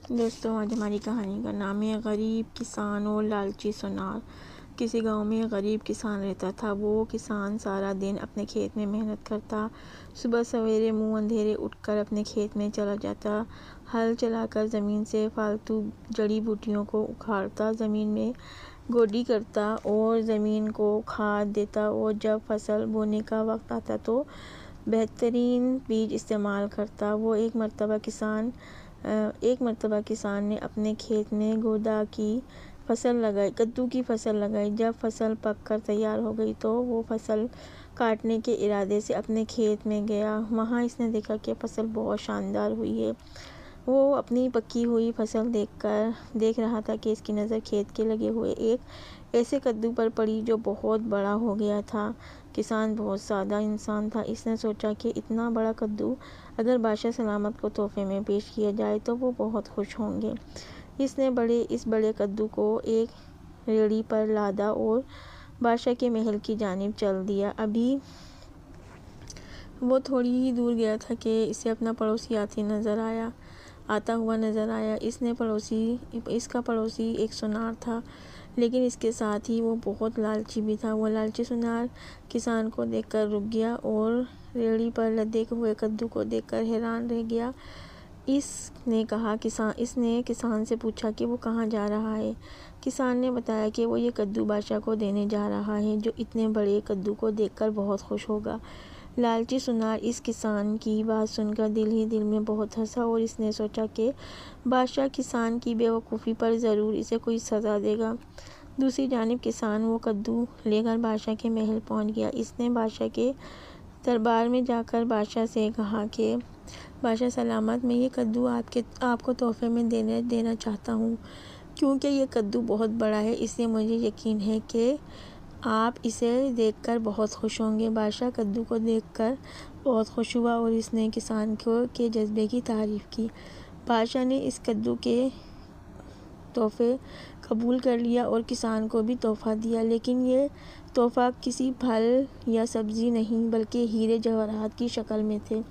دوستوں، آج ہماری کہانی کا نام ہے غریب کسان اور لالچی سونار۔ کسی گاؤں میں غریب کسان رہتا تھا۔ وہ کسان سارا دن اپنے کھیت میں محنت کرتا، صبح سویرے منہ اندھیرے اٹھ کر اپنے کھیت میں چلا جاتا، ہل چلا کر زمین سے فالتو جڑی بوٹیوں کو اکھاڑتا، زمین میں گوڈی کرتا اور زمین کو کھاد دیتا، اور جب فصل بونے کا وقت آتا تو بہترین بیج استعمال کرتا۔ ایک مرتبہ کسان نے اپنے کھیت میں کدو کی فصل لگائی۔ جب فصل پک کر تیار ہو گئی تو وہ فصل کاٹنے کے ارادے سے اپنے کھیت میں گیا۔ وہاں اس نے دیکھا کہ فصل بہت شاندار ہوئی ہے۔ وہ اپنی پکی ہوئی فصل دیکھ رہا تھا کہ اس کی نظر کھیت کے لگے ہوئے ایک ایسے کدو پر پڑی جو بہت بڑا ہو گیا تھا۔ کسان بہت سادہ انسان تھا۔ اس نے سوچا کہ اتنا بڑا کدو اگر بادشاہ سلامت کو تحفے میں پیش کیا جائے تو وہ بہت خوش ہوں گے۔ اس نے اس بڑے کدو کو ایک ریڑھی پر لادا اور بادشاہ کے محل کی جانب چل دیا۔ ابھی وہ تھوڑی ہی دور گیا تھا کہ اسے اپنا پڑوسی آتا ہوا نظر آیا۔ اس کا پڑوسی ایک سونار تھا، لیکن اس کے ساتھ ہی وہ بہت لالچی بھی تھا۔ وہ لالچی سونار کسان کو دیکھ کر رک گیا اور ریڑھی پر لدے ہوئے کدو کو دیکھ کر حیران رہ گیا۔ اس نے کسان سے پوچھا کہ وہ کہاں جا رہا ہے۔ کسان نے بتایا کہ وہ یہ کدو بادشاہ کو دینے جا رہا ہے، جو اتنے بڑے کدو کو دیکھ کر بہت خوش ہوگا۔ لالچی سونار اس کسان کی بات سن کر دل ہی دل میں بہت ہنسا، اور اس نے سوچا کہ بادشاہ کسان کی بے وقوفی پر ضرور اسے کوئی سزا دے گا۔ دوسری جانب کسان وہ کدو لے کر بادشاہ کے محل پہنچ گیا۔ اس نے بادشاہ کے دربار میں جا کر بادشاہ سے کہا کہ بادشاہ سلامت، میں یہ کدو آپ کو تحفے میں دینا چاہتا ہوں، کیونکہ یہ کدو بہت بڑا ہے، اس لیے مجھے یقین ہے کہ آپ اسے دیکھ کر بہت خوش ہوں گے۔ بادشاہ کدو کو دیکھ کر بہت خوش ہوا اور اس نے کسان کے جذبے کی تعریف کی۔ بادشاہ نے اس کدو کے تحفے قبول کر لیا اور کسان کو بھی تحفہ دیا، لیکن یہ تحفہ کسی پھل یا سبزی نہیں بلکہ ہیرے جواہرات کی شکل میں تھے۔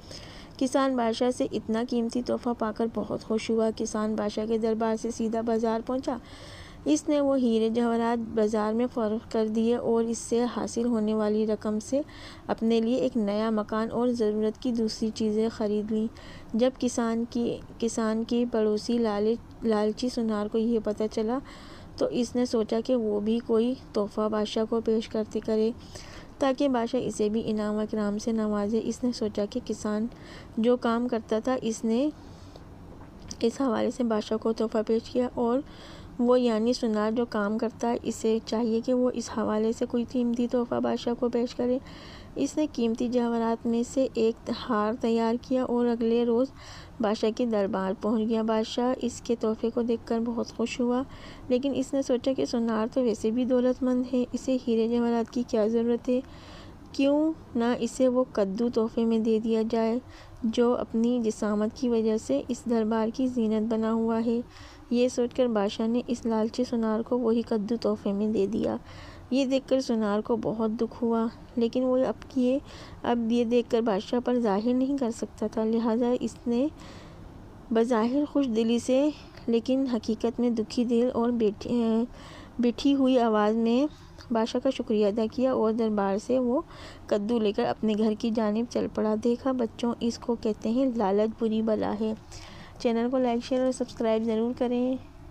کسان بادشاہ سے اتنا قیمتی تحفہ پا کر بہت خوش ہوا۔ کسان بادشاہ کے دربار سے سیدھا بازار پہنچا۔ اس نے وہ ہیرے جواہرات بازار میں فروخت کر دیے اور اس سے حاصل ہونے والی رقم سے اپنے لیے ایک نیا مکان اور ضرورت کی دوسری چیزیں خرید لیں۔ جب کسان کی پڑوسی لالچی سونار کو یہ پتہ چلا تو اس نے سوچا کہ وہ بھی کوئی تحفہ بادشاہ کو پیش کرے تاکہ بادشاہ اسے بھی انعام و اکرام سے نوازے۔ اس نے سوچا کہ کسان جو کام کرتا تھا اس نے اس حوالے سے بادشاہ کو تحفہ پیش کیا، اور وہ یعنی سونار جو کام کرتا ہے اسے چاہیے کہ وہ اس حوالے سے کوئی قیمتی تحفہ بادشاہ کو پیش کرے۔ اس نے قیمتی جواہرات میں سے ایک ہار تیار کیا اور اگلے روز بادشاہ کے دربار پہنچ گیا۔ بادشاہ اس کے تحفے کو دیکھ کر بہت خوش ہوا، لیکن اس نے سوچا کہ سونار تو ویسے بھی دولت مند ہے، اسے ہیرے جواہرات کی کیا ضرورت ہے، کیوں نہ اسے وہ کدو تحفے میں دے دیا جائے جو اپنی جسامت کی وجہ سے اس دربار کی زینت بنا ہوا ہے۔ یہ سوچ کر بادشاہ نے اس لالچی سونار کو وہی کدو تحفے میں دے دیا۔ یہ دیکھ کر سونار کو بہت دکھ ہوا، لیکن وہ اب یہ دیکھ کر بادشاہ پر ظاہر نہیں کر سکتا تھا، لہٰذا اس نے بظاہر خوش دلی سے لیکن حقیقت میں دکھی دل اور بیٹھی ہوئی آواز میں بادشاہ کا شکریہ ادا کیا اور دربار سے وہ کدو لے کر اپنے گھر کی جانب چل پڑا۔ دیکھا بچوں، اس کو کہتے ہیں لالچ بری بلا ہے۔ چینل کو لائک، شیئر اور سبسکرائب ضرور کریں۔